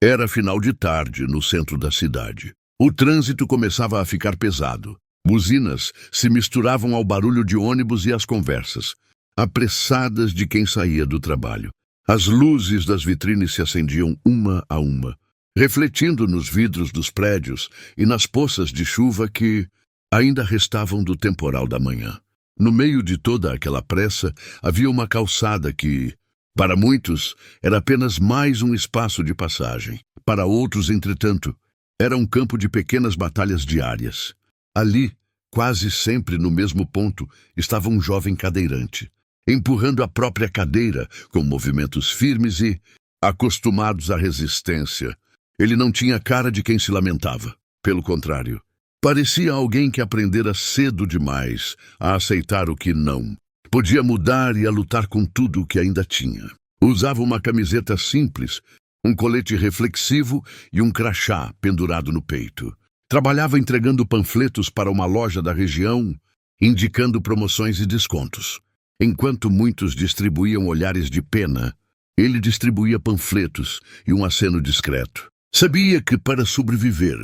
Era final de tarde no centro da cidade. O trânsito começava a ficar pesado. Buzinas se misturavam ao barulho de ônibus e às conversas, apressadas de quem saía do trabalho. As luzes das vitrines se acendiam uma a uma, refletindo nos vidros dos prédios e nas poças de chuva que ainda restavam do temporal da manhã. No meio de toda aquela pressa, havia uma calçada que, para muitos, era apenas mais um espaço de passagem. Para outros, entretanto, era um campo de pequenas batalhas diárias. Ali, quase sempre no mesmo ponto, estava um jovem cadeirante, empurrando a própria cadeira com movimentos firmes e acostumados à resistência. Ele não tinha cara de quem se lamentava. Pelo contrário, parecia alguém que aprendera cedo demais a aceitar o que não podia mudar e a lutar com tudo o que ainda tinha. Usava uma camiseta simples, um colete reflexivo e um crachá pendurado no peito. Trabalhava entregando panfletos para uma loja da região, indicando promoções e descontos. Enquanto muitos distribuíam olhares de pena, ele distribuía panfletos e um aceno discreto. Sabia que, para sobreviver,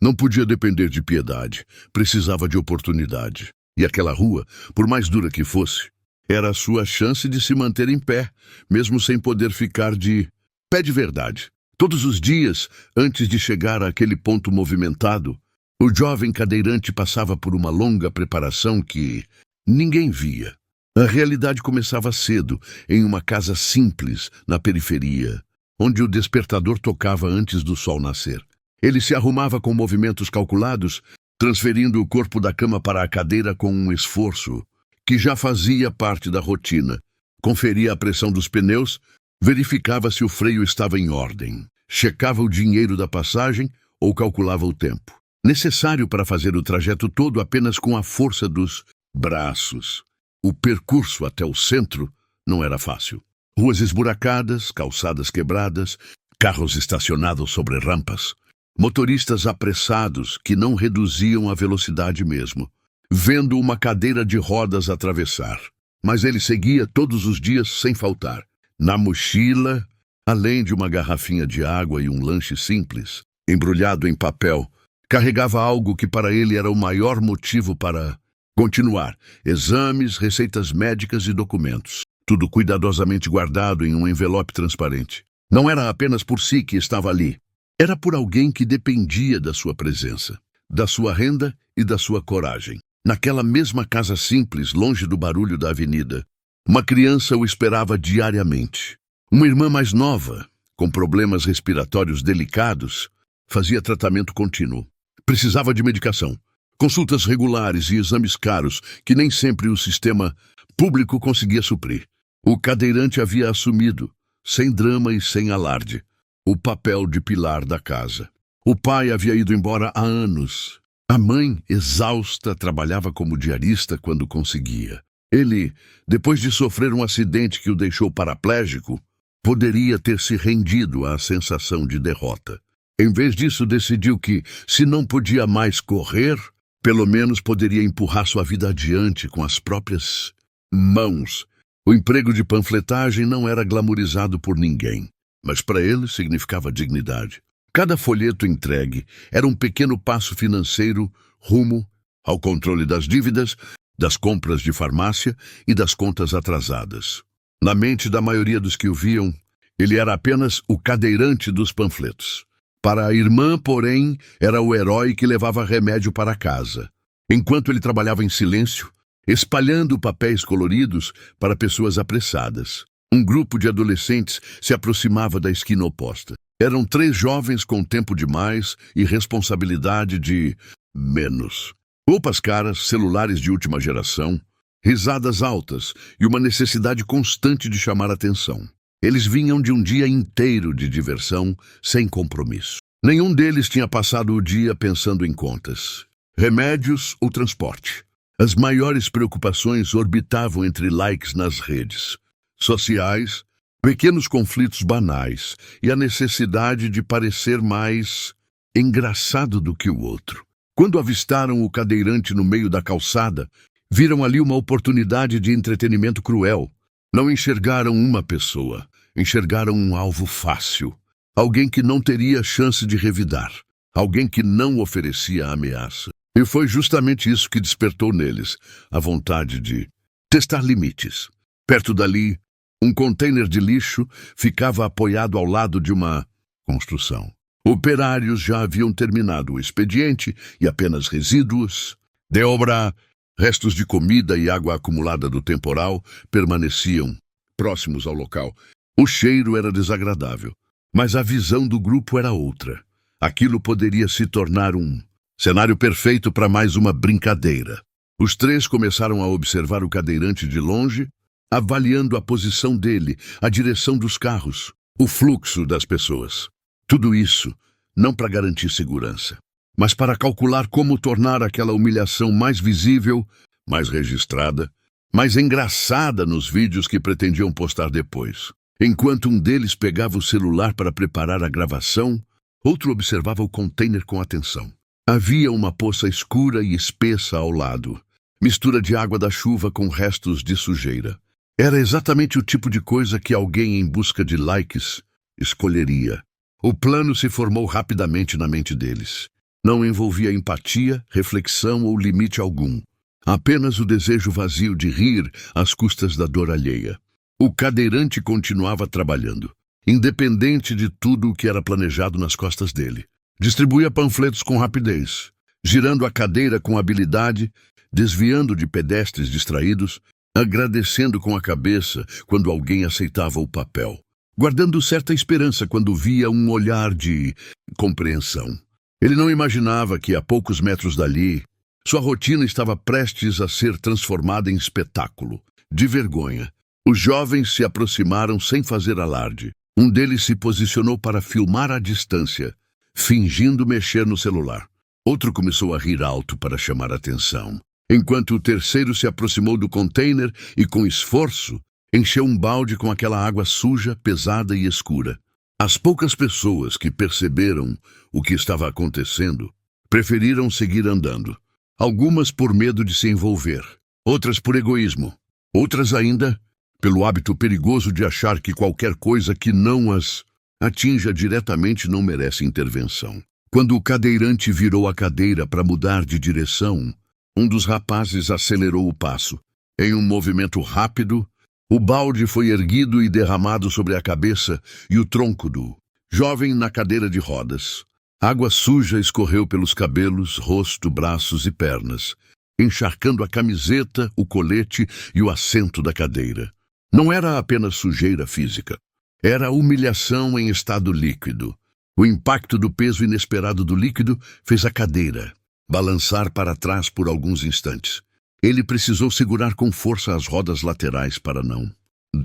não podia depender de piedade, precisava de oportunidade. E aquela rua, por mais dura que fosse, era a sua chance de se manter em pé, mesmo sem poder ficar de pé de verdade. Todos os dias, antes de chegar àquele ponto movimentado, o jovem cadeirante passava por uma longa preparação que ninguém via. A realidade começava cedo, em uma casa simples, na periferia, onde o despertador tocava antes do sol nascer. Ele se arrumava com movimentos calculados, transferindo o corpo da cama para a cadeira com um esforço que já fazia parte da rotina. Conferia a pressão dos pneus, verificava se o freio estava em ordem, checava o dinheiro da passagem ou calculava o tempo necessário para fazer o trajeto todo apenas com a força dos braços. O percurso até o centro não era fácil. Ruas esburacadas, calçadas quebradas, carros estacionados sobre rampas, motoristas apressados que não reduziam a velocidade mesmo, vendo uma cadeira de rodas atravessar. Mas ele seguia todos os dias sem faltar. Na mochila, além de uma garrafinha de água e um lanche simples, embrulhado em papel, carregava algo que para ele era o maior motivo para continuar: exames, receitas médicas e documentos. Tudo cuidadosamente guardado em um envelope transparente. Não era apenas por si que estava ali. Era por alguém que dependia da sua presença, da sua renda e da sua coragem. Naquela mesma casa simples, longe do barulho da avenida, uma criança o esperava diariamente. Uma irmã mais nova, com problemas respiratórios delicados, fazia tratamento contínuo. Precisava de medicação, consultas regulares e exames caros que nem sempre o sistema público conseguia suprir. O cadeirante havia assumido, sem drama e sem alarde, o papel de pilar da casa. O pai havia ido embora há anos. A mãe, exausta, trabalhava como diarista quando conseguia. Ele, depois de sofrer um acidente que o deixou paraplégico, poderia ter se rendido à sensação de derrota. Em vez disso, decidiu que, se não podia mais correr, pelo menos poderia empurrar sua vida adiante com as próprias mãos. O emprego de panfletagem não era glamourizado por ninguém, mas para ele significava dignidade. Cada folheto entregue era um pequeno passo financeiro rumo ao controle das dívidas, das compras de farmácia e das contas atrasadas. Na mente da maioria dos que o viam, ele era apenas o cadeirante dos panfletos. Para a irmã, porém, era o herói que levava remédio para casa, enquanto ele trabalhava em silêncio, espalhando papéis coloridos para pessoas apressadas. Um grupo de adolescentes se aproximava da esquina oposta. Eram 3 jovens com tempo demais e responsabilidade de menos. Roupas caras, celulares de última geração, risadas altas e uma necessidade constante de chamar atenção. Eles vinham de um dia inteiro de diversão, sem compromisso. Nenhum deles tinha passado o dia pensando em contas, remédios ou transporte. As maiores preocupações orbitavam entre likes nas redes sociais, pequenos conflitos banais e a necessidade de parecer mais engraçado do que o outro. Quando avistaram o cadeirante no meio da calçada, viram ali uma oportunidade de entretenimento cruel. Não enxergaram uma pessoa, enxergaram um alvo fácil. Alguém que não teria chance de revidar. Alguém que não oferecia ameaça. E foi justamente isso que despertou neles a vontade de testar limites. Perto dali, um container de lixo ficava apoiado ao lado de uma construção. Operários já haviam terminado o expediente e apenas resíduos de obra, restos de comida e água acumulada do temporal permaneciam próximos ao local. O cheiro era desagradável, mas a visão do grupo era outra. Aquilo poderia se tornar um cenário perfeito para mais uma brincadeira. Os três começaram a observar o cadeirante de longe, avaliando a posição dele, a direção dos carros, o fluxo das pessoas. Tudo isso não para garantir segurança, mas para calcular como tornar aquela humilhação mais visível, mais registrada, mais engraçada nos vídeos que pretendiam postar depois. Enquanto um deles pegava o celular para preparar a gravação, outro observava o container com atenção. Havia uma poça escura e espessa ao lado, mistura de água da chuva com restos de sujeira. Era exatamente o tipo de coisa que alguém em busca de likes escolheria. O plano se formou rapidamente na mente deles. Não envolvia empatia, reflexão ou limite algum. Apenas o desejo vazio de rir às custas da dor alheia. O cadeirante continuava trabalhando, independente de tudo o que era planejado nas costas dele. Distribuía panfletos com rapidez, girando a cadeira com habilidade, desviando de pedestres distraídos, agradecendo com a cabeça quando alguém aceitava o papel, guardando certa esperança quando via um olhar de compreensão. Ele não imaginava que, a poucos metros dali, sua rotina estava prestes a ser transformada em espetáculo. De vergonha, os jovens se aproximaram sem fazer alarde. Um deles se posicionou para filmar à distância, fingindo mexer no celular. Outro começou a rir alto para chamar atenção, enquanto o terceiro se aproximou do container e, com esforço, encheu um balde com aquela água suja, pesada e escura. As poucas pessoas que perceberam o que estava acontecendo preferiram seguir andando. Algumas por medo de se envolver, outras por egoísmo, outras ainda pelo hábito perigoso de achar que qualquer coisa que não as atinja diretamente não merece intervenção. Quando o cadeirante virou a cadeira para mudar de direção, um dos rapazes acelerou o passo. Em um movimento rápido, o balde foi erguido e derramado sobre a cabeça e o tronco do jovem na cadeira de rodas. Água suja escorreu pelos cabelos, rosto, braços e pernas, encharcando a camiseta, o colete e o assento da cadeira. Não era apenas sujeira física. Era humilhação em estado líquido. O impacto do peso inesperado do líquido fez a cadeira balançar para trás por alguns instantes. Ele precisou segurar com força as rodas laterais para não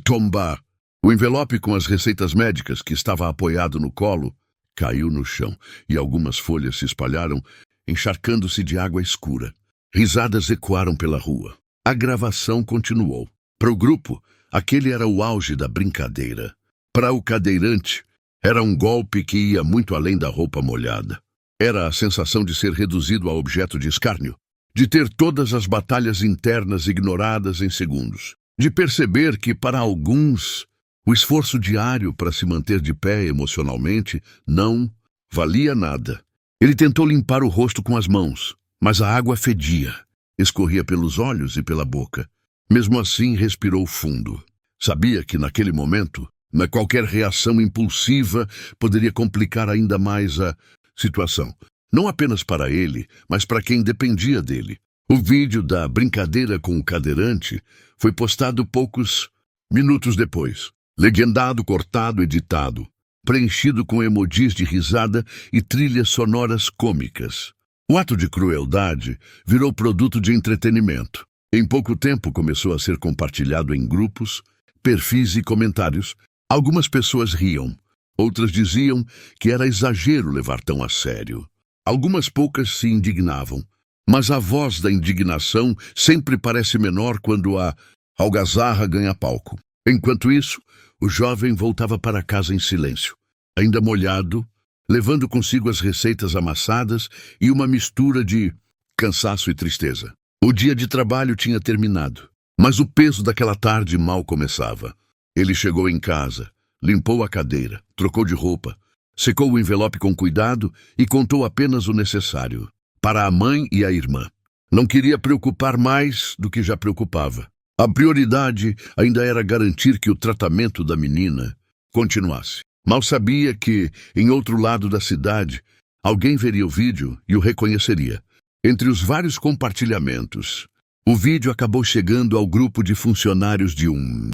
tombar. O envelope com as receitas médicas, que estava apoiado no colo, caiu no chão e algumas folhas se espalharam, encharcando-se de água escura. Risadas ecoaram pela rua. A gravação continuou. Para o grupo, aquele era o auge da brincadeira. Para o cadeirante, era um golpe que ia muito além da roupa molhada. Era a sensação de ser reduzido a objeto de escárnio, de ter todas as batalhas internas ignoradas em segundos, de perceber que, para alguns, o esforço diário para se manter de pé emocionalmente não valia nada. Ele tentou limpar o rosto com as mãos, mas a água fedia, escorria pelos olhos e pela boca. Mesmo assim, respirou fundo. Sabia que, naquele momento, qualquer reação impulsiva poderia complicar ainda mais a situação. Não apenas para ele, mas para quem dependia dele. O vídeo da brincadeira com o cadeirante foi postado poucos minutos depois. Legendado, cortado, editado, preenchido com emojis de risada e trilhas sonoras cômicas. O ato de crueldade virou produto de entretenimento. Em pouco tempo começou a ser compartilhado em grupos, perfis e comentários. Algumas pessoas riam, outras diziam que era exagero levar tão a sério. Algumas poucas se indignavam, mas a voz da indignação sempre parece menor quando a algazarra ganha palco. Enquanto isso, o jovem voltava para casa em silêncio, ainda molhado, levando consigo as receitas amassadas e uma mistura de cansaço e tristeza. O dia de trabalho tinha terminado, mas o peso daquela tarde mal começava. Ele chegou em casa, limpou a cadeira, trocou de roupa, Secou o envelope com cuidado e contou apenas o necessário. Para a mãe e a irmã. Não queria preocupar mais do que já preocupava. A prioridade ainda era garantir que o tratamento da menina continuasse. Mal sabia que, em outro lado da cidade, alguém veria o vídeo e o reconheceria. Entre os vários compartilhamentos, o vídeo acabou chegando ao grupo de funcionários de um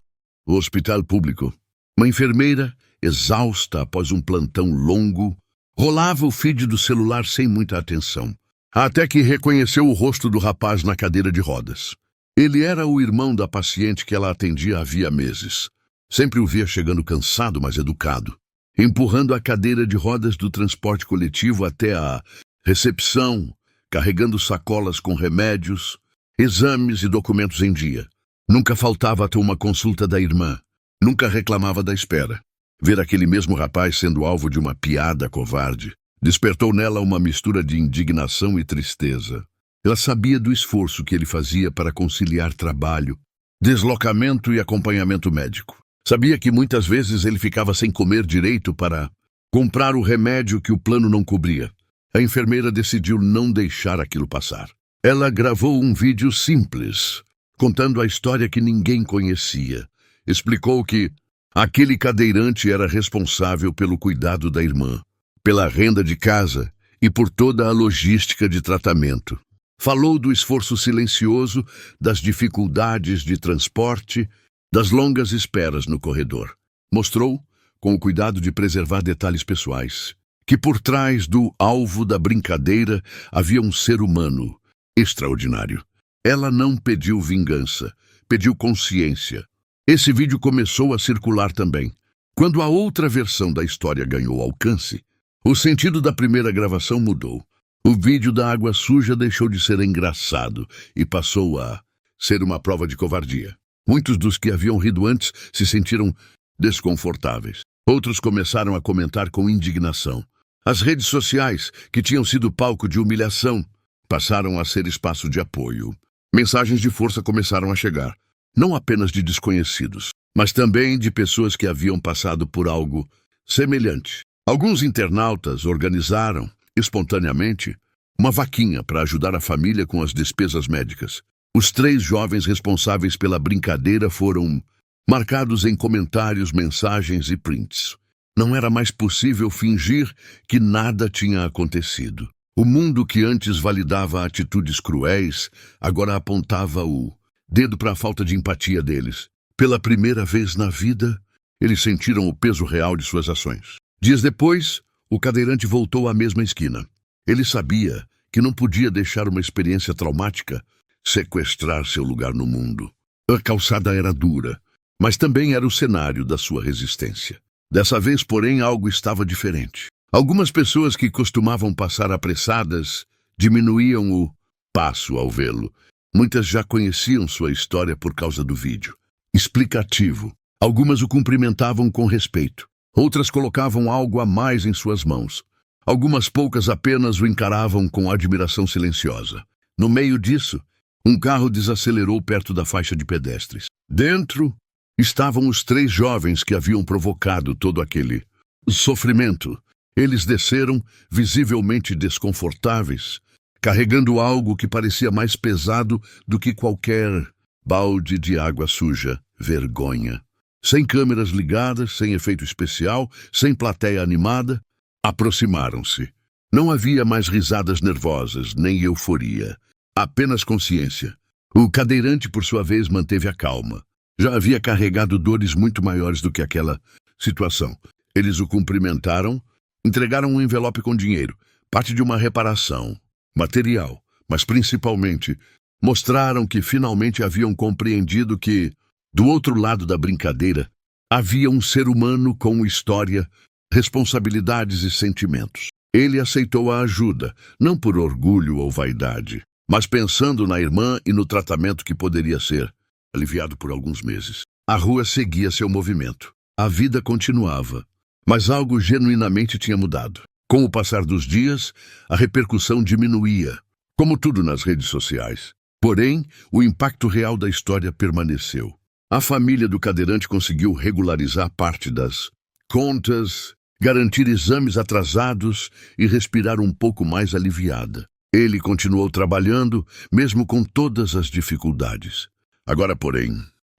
hospital público. Uma enfermeira, exausta após um plantão longo, rolava o feed do celular sem muita atenção, até que reconheceu o rosto do rapaz na cadeira de rodas. Ele era o irmão da paciente que ela atendia havia meses. Sempre o via chegando cansado, mas educado, empurrando a cadeira de rodas do transporte coletivo até a recepção, carregando sacolas com remédios, exames e documentos em dia. Nunca faltava até uma consulta da irmã. Nunca reclamava da espera. Ver aquele mesmo rapaz sendo alvo de uma piada covarde despertou nela uma mistura de indignação e tristeza. Ela sabia do esforço que ele fazia para conciliar trabalho, deslocamento e acompanhamento médico. Sabia que muitas vezes ele ficava sem comer direito para comprar o remédio que o plano não cobria. A enfermeira decidiu não deixar aquilo passar. Ela gravou um vídeo simples, contando a história que ninguém conhecia. Explicou que aquele cadeirante era responsável pelo cuidado da irmã, pela renda de casa e por toda a logística de tratamento. Falou do esforço silencioso, das dificuldades de transporte, das longas esperas no corredor. Mostrou, com o cuidado de preservar detalhes pessoais, que por trás do alvo da brincadeira havia um ser humano extraordinário. Ela não pediu vingança, pediu consciência. Esse vídeo começou a circular também. Quando a outra versão da história ganhou alcance, o sentido da primeira gravação mudou. O vídeo da água suja deixou de ser engraçado e passou a ser uma prova de covardia. Muitos dos que haviam rido antes se sentiram desconfortáveis. Outros começaram a comentar com indignação. As redes sociais, que tinham sido palco de humilhação, passaram a ser espaço de apoio. Mensagens de força começaram a chegar, não apenas de desconhecidos, mas também de pessoas que haviam passado por algo semelhante. Alguns internautas organizaram, espontaneamente, uma vaquinha para ajudar a família com as despesas médicas. Os 3 jovens responsáveis pela brincadeira foram marcados em comentários, mensagens e prints. Não era mais possível fingir que nada tinha acontecido. O mundo que antes validava atitudes cruéis, agora apontava o dedo para a falta de empatia deles. Pela primeira vez na vida, eles sentiram o peso real de suas ações. Dias depois, o cadeirante voltou à mesma esquina. Ele sabia que não podia deixar uma experiência traumática sequestrar seu lugar no mundo. A calçada era dura, mas também era o cenário da sua resistência. Dessa vez, porém, algo estava diferente. Algumas pessoas que costumavam passar apressadas diminuíam o passo ao vê-lo. Muitas já conheciam sua história por causa do vídeo explicativo. Algumas o cumprimentavam com respeito. Outras colocavam algo a mais em suas mãos. Algumas poucas apenas o encaravam com admiração silenciosa. No meio disso, um carro desacelerou perto da faixa de pedestres. Dentro estavam os 3 jovens que haviam provocado todo aquele sofrimento. Eles desceram, visivelmente desconfortáveis, carregando algo que parecia mais pesado do que qualquer balde de água suja. Vergonha. Sem câmeras ligadas, sem efeito especial, sem plateia animada, aproximaram-se. Não havia mais risadas nervosas, nem euforia. Apenas consciência. O cadeirante, por sua vez, manteve a calma. Já havia carregado dores muito maiores do que aquela situação. Eles o cumprimentaram, entregaram um envelope com dinheiro, parte de uma reparação, material, mas principalmente mostraram que finalmente haviam compreendido que, do outro lado da brincadeira, havia um ser humano com história, responsabilidades e sentimentos. Ele aceitou a ajuda, não por orgulho ou vaidade, mas pensando na irmã e no tratamento que poderia ser aliviado por alguns meses. A rua seguia seu movimento. A vida continuava, mas algo genuinamente tinha mudado. Com o passar dos dias, a repercussão diminuía, como tudo nas redes sociais. Porém, o impacto real da história permaneceu. A família do cadeirante conseguiu regularizar parte das contas garantir exames atrasados e respirar um pouco mais aliviada. Ele continuou trabalhando, mesmo com todas as dificuldades. Agora, porém,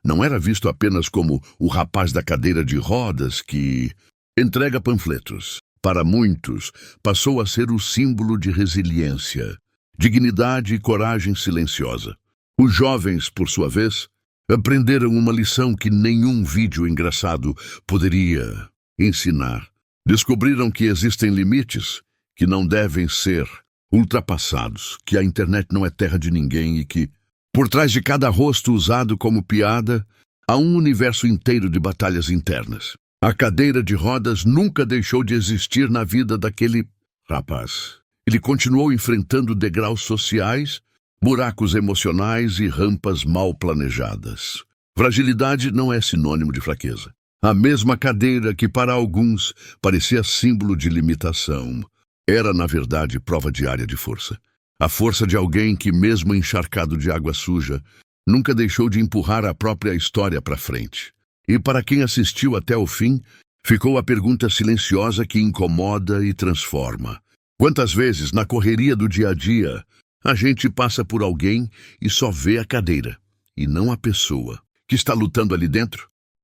não era visto apenas como o rapaz da cadeira de rodas que entrega panfletos. Para muitos, passou a ser o símbolo de resiliência, dignidade e coragem silenciosa. Os jovens, por sua vez, aprenderam uma lição que nenhum vídeo engraçado poderia ensinar. Descobriram que existem limites que não devem ser ultrapassados, que a internet não é terra de ninguém e que, por trás de cada rosto usado como piada, há um universo inteiro de batalhas internas. A cadeira de rodas nunca deixou de existir na vida daquele rapaz. Ele continuou enfrentando degraus sociais, buracos emocionais e rampas mal planejadas. Fragilidade não é sinônimo de fraqueza. A mesma cadeira que para alguns parecia símbolo de limitação, era na verdade prova diária de força. A força de alguém que, mesmo encharcado de água suja, nunca deixou de empurrar a própria história para frente. E para quem assistiu até o fim, ficou a pergunta silenciosa que incomoda e transforma. Quantas vezes, na correria do dia a dia, a gente passa por alguém e só vê a cadeira, e não a pessoa que está lutando ali dentro?